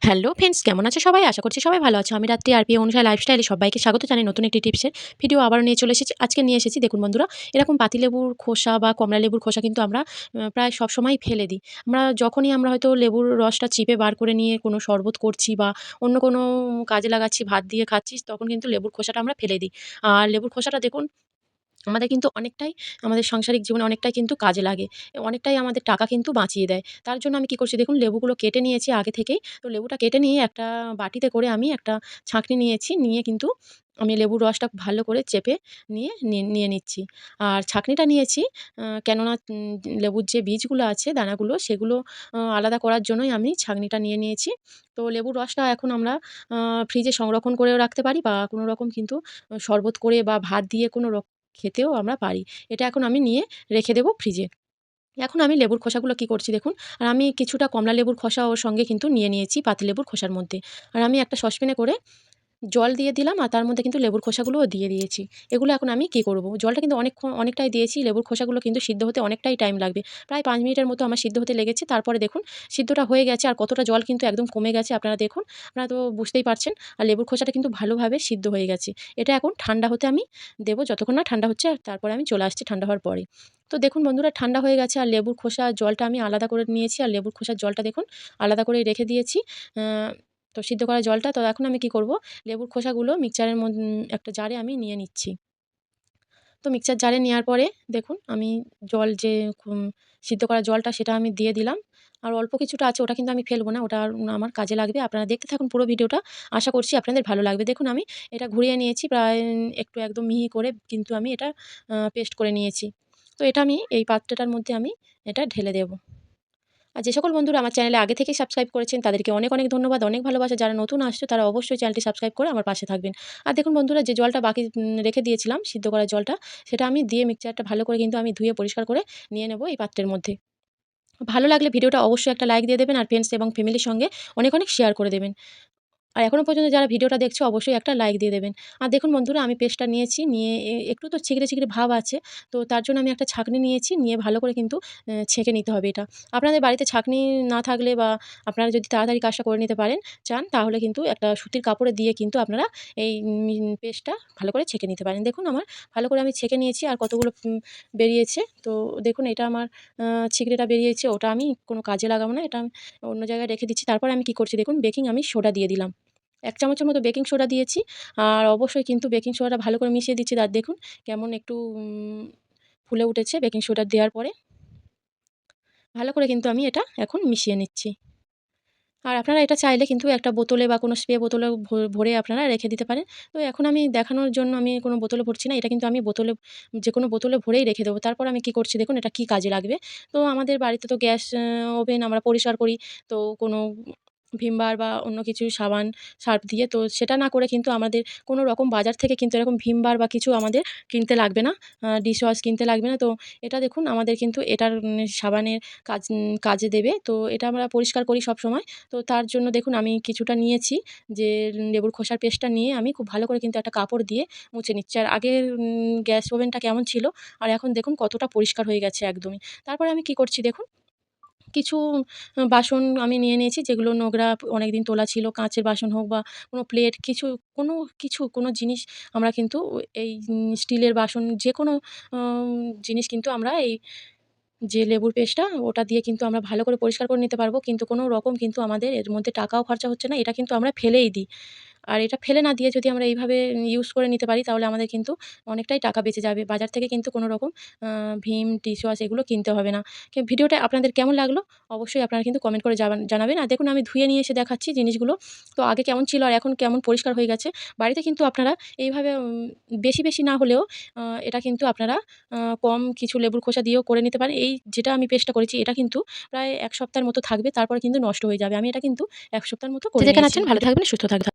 Hello friends, কেমন আছে সবাই? আশা করছি সবাই ভালো আছে। আমি রাত্রি আরপিএ অনুসারে লাইফস্টাইলে সবাইকে স্বাগত জানাই নতুন একটি টিপসের ভিডিও আবারও নিয়ে চলে এসেছি। আজকে নিয়ে এসেছি দেখুন বন্ধুরা, এরকম পাতিলেবুর খোসা বা কমলা লেবুর খোসা কিন্তু আমরা প্রায় সবসময়ই ফেলে দিই। যখনই আমরা হয়তো লেবুর রসটা চিপে বার করে নিয়ে কোনো শরবত করছি বা অন্য কোনো কাজে লাগাচ্ছি, ভাত দিয়ে খাচ্ছি, তখন কিন্তু লেবুর খোসাটা আমরা ফেলে দিই। আর লেবুর খোসাটা দেখুন আমাদের কিন্তু অনেকটাই আমাদের সাংসারিক জীবনে অনেকটাই কিন্তু কাজে লাগে। অনেকটাই আমাদের টাকা কিন্তু বাঁচিয়ে দেয়। তার জন্য আমি কি করছি দেখুন, লেবুগুলো কেটে নিয়েছি আগে থেকেই। তো লেবুটা কেটে নিয়ে একটা বাটিতে করে আমি একটা ছাঁকনি নিয়েছি। নিয়ে কিন্তু আমি লেবুর রসটা ভালো করে চেপে নিয়ে নিচ্ছি। আর ছাঁকনিটা নিয়েছি কেননা লেবুর যে বীজগুলো আছে, দানাগুলো, সেগুলো আলাদা করার জন্যই আমি ছাঁকনিটা নিয়ে নিয়েছি। তো লেবুর রসটা এখন আমরা ফ্রিজে সংরক্ষণ করেও রাখতে পারি বা কোনো রকম কিন্তু শরবত করে বা ভাত দিয়ে খেতেও আমরা পারি। এটা এখন আমি নিয়ে রেখে দেব ফ্রিজে। এখন আমি লেবুর খোসাগুলো কি করছি দেখুন, আর আমি কিছুটা কমলা লেবুর খোসা ওর সঙ্গে কিন্তু নিয়ে নিয়েছি পাতিলেবুর খোসার মধ্যে। আর আমি একটা সসপ্যানে করে জল দিয়ে দিলাম আর তার মধ্যে কিন্তু লেবুর খোসাগুলোও দিয়ে দিয়েছি। এগুলো এখন আমি কি করব? জলটা কিন্তু অনেকটাই দিয়েছি। লেবুর খোসাগুলো কিন্তু সিদ্ধ হতে অনেকটাই টাইম লাগবে। প্রায় ৫ মিনিটের মতো আমার সিদ্ধ হতে লেগেছে। তারপরে দেখুন সিদ্ধটা হয়ে গেছে আর কতটা জল কিন্তু একদম কমে গেছে আপনারা দেখুন। আপনারা তো বুঝতেই পারছেন। আর লেবুর খোসাটা কিন্তু ভালোভাবে সিদ্ধ হয়ে গেছে। এটা এখন ঠান্ডা হতে আমি দেব। যতক্ষণ না ঠান্ডা হচ্ছে তারপরে আমি চলে আসছি ঠান্ডা হওয়ার পরে। তো দেখুন বন্ধুরা, ঠান্ডা হয়ে গেছে আর লেবুর খোসা জলটা আমি আলাদা করে নিয়েছি আর লেবুর খোসার জলটা দেখুন আলাদা করে রেখে দিয়েছি। আ তো সিদ্ধ করা জলটা, তো এখন আমি কি করব, লেবুর খোসাগুলো মিক্সচারের একটা জারে আমি নিয়ে নিচ্ছি। তো মিক্সচার জারে নেওয়ার পরে দেখুন আমি জল যে কুম সিদ্ধ করা জলটা সেটা আমি দিয়ে দিলাম। আর অল্প কিছুটা আছে, ওটা কিন্তু আমি ফেলব না। ওটা আমার কাজে লাগবে। আপনারা দেখতে থাকুন পুরো ভিডিওটা। আশা করছি আপনাদের ভালো লাগবে। দেখুন আমি এটা ঘুরিয়ে নিয়েছি প্রায় একটু একদম মিহি করে কিন্তু আমি এটা পেস্ট করে নিয়েছি। তো এটা আমি এই পাত্রটার মধ্যে আমি এটা ঢেলে দেব। আর যে সকল বন্ধুরা আমার চ্যানেলে আগে থেকেই সাবস্ক্রাইব করেছেন তাদেরকে অনেক, অনেক ধন্যবাদ, অনেক ভালোবাসা। যারা নতুন আসছে তারা অবশ্যই চ্যানেলটি সাবস্ক্রাইব করে আমার পাশে থাকবেন। আর দেখুন বন্ধুরা, যে জলটা বাকি রেখে দিয়েছিলাম সিদ্ধ করা জলটা, সেটা আমি দিয়ে মিক্সচারটা ভালো করে কিন্তু আমি ধুয়ে পরিষ্কার করে নিয়ে নেব এই পাত্রের মধ্যে। ভালো লাগলে ভিডিওটা অবশ্যই একটা লাইক দিয়ে দেবেন আর ফ্রেন্ডস এবং ফ্যামিলির সঙ্গে অনেক, অনেক শেয়ার করে দেবেন। আর এখনো পর্যন্ত যারা ভিডিওটা দেখছো অবশ্যই একটা লাইক দিয়ে দেবেন। আর দেখুন বন্ধুরা, আমি পেস্টটা নিয়েছি, নিয়ে একটু তো ছিগড়ে, ছিগড়ে ভাব আছে। তো তার জন্য আমি একটা ছাঁকনি নিয়েছি, নিয়ে ভালো করে কিন্তু ছেঁকে নিতে হবে এটা। আপনাদের বাড়িতে ছাঁকনি না থাকলে বা আপনারা যদি তাড়াতাড়ি কাজটা করে নিতে চান, তাহলে কিন্তু একটা সুতির কাপড়ে দিয়ে কিন্তু আপনারা এই পেস্টটা ভালো করে ছেঁকে নিতে পারেন। দেখুন আমার ভালো করে আমি ছেঁকে নিয়েছি আর কতগুলো বেরিয়েছে। তো দেখুন এটা আমার ছিকড়েটা বেরিয়েছে, ওটা আমি কোনো কাজে লাগাবো না। এটা আমি অন্য জায়গায় রেখে দিচ্ছি। তারপরে আমি কি করছি দেখুন, বেকিং আমি সোডা দিয়ে দিলাম। ১ চামচের মতো বেকিং সোডা দিয়েছি। আর অবশ্যই কিন্তু বেকিং সোডাটা ভালো করে মিশিয়ে দিচ্ছি। আর দেখুন কেমন একটু ফুলে উঠেছে বেকিং সোডা দেওয়ার পরে। ভালো করে কিন্তু আমি এটা এখন মিশিয়ে নিচ্ছি। আর আপনারা এটা চাইলে কিন্তু একটা বোতলে বা কোনো স্প্রে বোতলে ভরে আপনারা রেখে দিতে পারেন। তো এখন আমি দেখানোর জন্য আমি কোনো বোতলে ভরছি না। এটা কিন্তু আমি যেকোনো বোতলে ভরেই রেখে দেবো। তারপর আমি কি করছি দেখুন, এটা কি কাজে লাগবে। তো আমাদের বাড়িতে তো গ্যাস ওভেন আমরা পরিষ্কার করি। তো কোনো ভিম বার বা অন্য কিছু সাবান, সার্ফ দিয়ে, তো সেটা না করে কিন্তু আমাদের কোনো রকম বাজার থেকে কিন্তু এরকম ভিম বার বা কিছু আমাদের কিনতে লাগবে না। ডিশওয়াশ কিনতে লাগবে না। তো এটা দেখুন আমাদের কিন্তু এটার সাবানের কাজে দেবে। তো এটা আমরা পরিষ্কার করি সবসময়। তো তার জন্য দেখুন আমি কিছুটা নিয়েছি, যে লেবুর খোসার পেস্টটা নিয়ে আমি খুব ভালো করে কিন্তু একটা কাপড় দিয়ে মুছে নিচ্ছি। আর আগের গ্যাস ওভেনটা কেমন ছিল আর এখন দেখুন কতটা পরিষ্কার হয়ে গেছে একদমই। তারপরে আমি কি করছি দেখুন, কিছু বাসন আমি নিয়ে নিয়েছি যেগুলো নোংরা অনেকদিন তোলা ছিল। কাঁচের বাসন হোক বা কোনো প্লেট, কোনো জিনিস আমরা কিন্তু এই স্টিলের বাসন যেকোনো জিনিস কিন্তু আমরা এই যে লেবুর পেস্টটা ওটা দিয়ে কিন্তু আমরা ভালো করে পরিষ্কার করে নিতে পারবো। কিন্তু কোনো রকম কিন্তু আমাদের এর মধ্যে টাকাও খরচা হচ্ছে না। এটা কিন্তু আমরা ফেলেই দিই। আর এটা ফেলে না দিয়ে যদি আমরা এইভাবে ইউজ করে নিতে পারি তাহলে আমাদের কিন্তু অনেকটাই টাকা বেঁচে যাবে। বাজার থেকে কিন্তু কোনো রকম ভীম, ডিশওয়াশ এগুলো কিনতে হবে না। ভিডিওটা আপনাদের কেমন লাগলো? অবশ্যই আপনারা কিন্তু কমেন্ট করে জানাবেন। আর দেখুন আমি ধুয়ে নিয়ে এসে দেখাচ্ছি জিনিসগুলো। তো আগে কেমন ছিল আর এখন কেমন পরিষ্কার হয়ে গেছে। বাড়িতে কিন্তু আপনারা এইভাবে বেশি, বেশি না হলেও এটা কিন্তু আপনারা কম কিছু লেবুর খোসা দিয়েও করে নিতে পারেন। এই যেটা আমি পেস্টটা করেছি এটা কিন্তু প্রায় ১ সপ্তাহের মতো থাকবে। তারপরে কিন্তু নষ্ট হয়ে যাবে। আমি এটা কিন্তু ১ সপ্তাহের মতো যে করে যেখানে নিয়েছি। আছেন ভালো থাকবেন, সুস্থ থাকবেন।